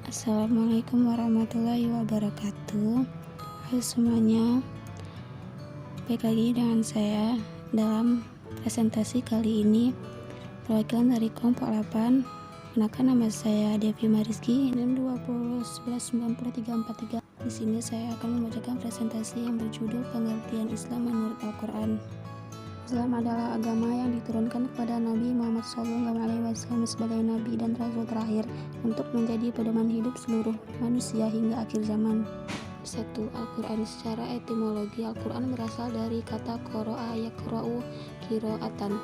Assalamualaikum warahmatullahi wabarakatuh. Halo semuanya, baik lagi dengan saya dalam presentasi kali ini. Perwakilan dari kelompok 8. Kenalkan, nama saya Devi Mariski, NIM 20119343. Di sini saya akan membacakan presentasi yang berjudul Pengertian Islam menurut Al-Quran. Islam adalah agama yang diturunkan kepada Nabi Muhammad SAW sebagai Nabi dan Rasul terakhir untuk menjadi pedoman hidup seluruh manusia hingga akhir zaman. 1. Al-Quran. Secara etimologi, Al-Quran berasal dari kata qara'a yaqra'u qira'atan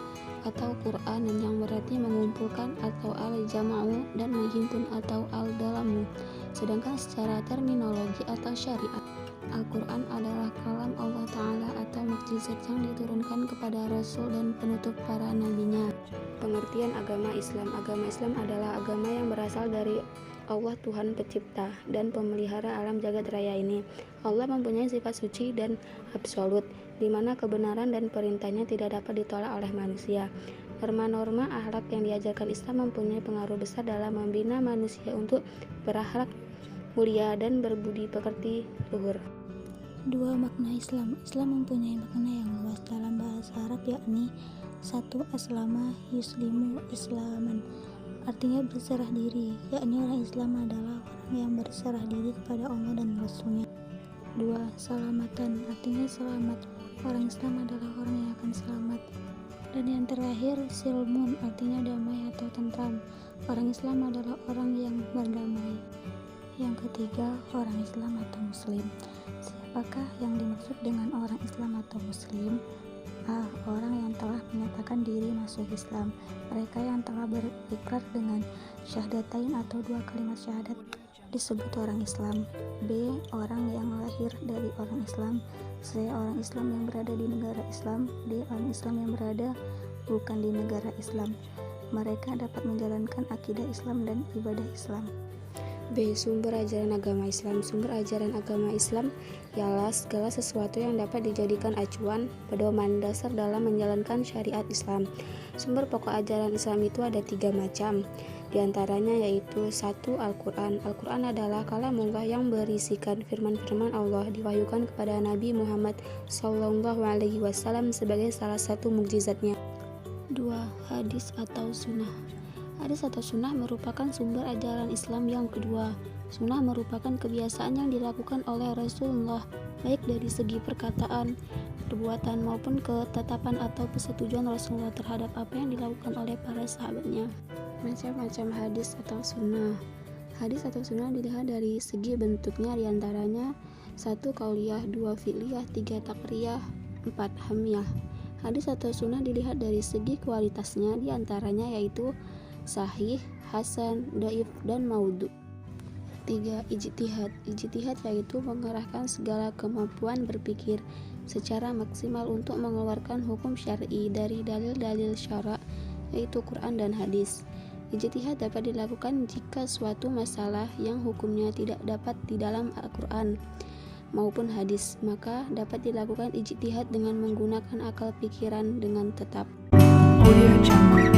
atau Quran yang berarti mengumpulkan atau al-jama'u dan menghimpun atau al-dalamu. Sedangkan secara terminologi atau syariat, Al-Quran adalah kalam Allah Ta'ala atau mukjizat yang diturunkan kepada Rasul dan penutup para nabinya. Pengertian agama Islam. Agama Islam adalah agama yang berasal dari Allah, Tuhan pencipta dan pemelihara alam jagat raya ini. Allah mempunyai sifat suci dan absolut, di mana kebenaran dan perintahnya tidak dapat ditolak oleh manusia. Norma-norma akhlak yang diajarkan Islam mempunyai pengaruh besar dalam membina manusia untuk berakhlak mulia dan berbudi pekerti luhur. 2. Makna Islam. Islam mempunyai makna yang luas dalam bahasa Arab, yakni 1. Aslama yuslimu islaman, artinya berserah diri, yakni orang Islam adalah orang yang berserah diri kepada Allah dan Rasulnya. 2. Salamatan, artinya selamat, orang Islam adalah orang yang akan selamat. Dan yang terakhir, silmun, artinya damai atau tentram, orang Islam adalah orang yang berdamai. Yang ketiga, orang Islam atau Muslim. Siapakah yang dimaksud dengan orang Islam atau Muslim? A. Orang yang telah menyatakan diri masuk Islam, mereka yang telah berikrar dengan syahadatain atau 2 kalimat syahadat disebut orang Islam. B. Orang yang lahir dari orang Islam. C. Orang Islam yang berada di negara Islam. D. Orang Islam yang berada bukan di negara Islam, mereka dapat menjalankan akidah Islam dan ibadah Islam. B. Sumber ajaran agama Islam. Sumber ajaran agama Islam ialah segala sesuatu yang dapat dijadikan acuan, pedoman dasar dalam menjalankan syariat Islam. Sumber pokok ajaran Islam itu ada 3 macam. Di antaranya yaitu 1. Al-Quran. Al-Quran adalah kalamullah yang berisikan firman-firman Allah diwahyukan kepada Nabi Muhammad SAW sebagai salah satu mukjizatnya. 2. Hadis atau sunnah. Hadis atau sunnah merupakan sumber ajaran Islam yang kedua. Sunnah merupakan kebiasaan yang dilakukan oleh Rasulullah, baik dari segi perkataan, perbuatan maupun ketetapan atau persetujuan Rasulullah terhadap apa yang dilakukan oleh para sahabatnya. Macam-macam hadis atau sunnah. Hadis atau sunnah dilihat dari segi bentuknya, diantaranya 1. Qauliyah, 2. Fi'liyah, 3. Takriyah, 4. Hamiyah. Hadis atau sunnah dilihat dari segi kualitasnya, diantaranya yaitu sahih, hasan, dhaif, dan maudhu. 3. Ijtihad. Ijtihad yaitu mengerahkan segala kemampuan berpikir secara maksimal untuk mengeluarkan hukum syar'i dari dalil-dalil syara', yaitu Quran dan hadis. Ijtihad dapat dilakukan jika suatu masalah yang hukumnya tidak dapat di dalam Al-Quran maupun hadis, maka dapat dilakukan ijtihad dengan menggunakan akal pikiran dengan tetap. Audio Jungle.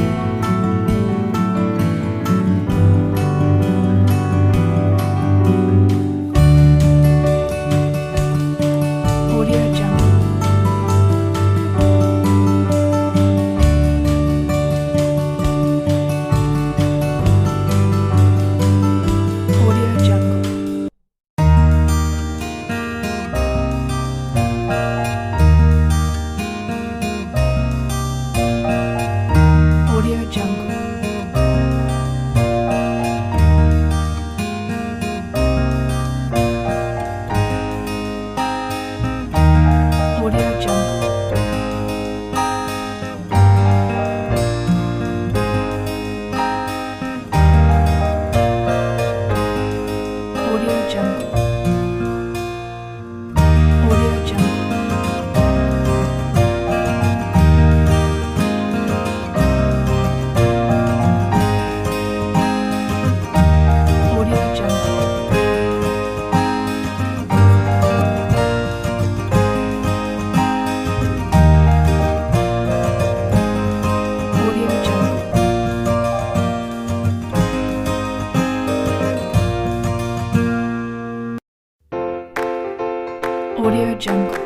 Audio Jungle.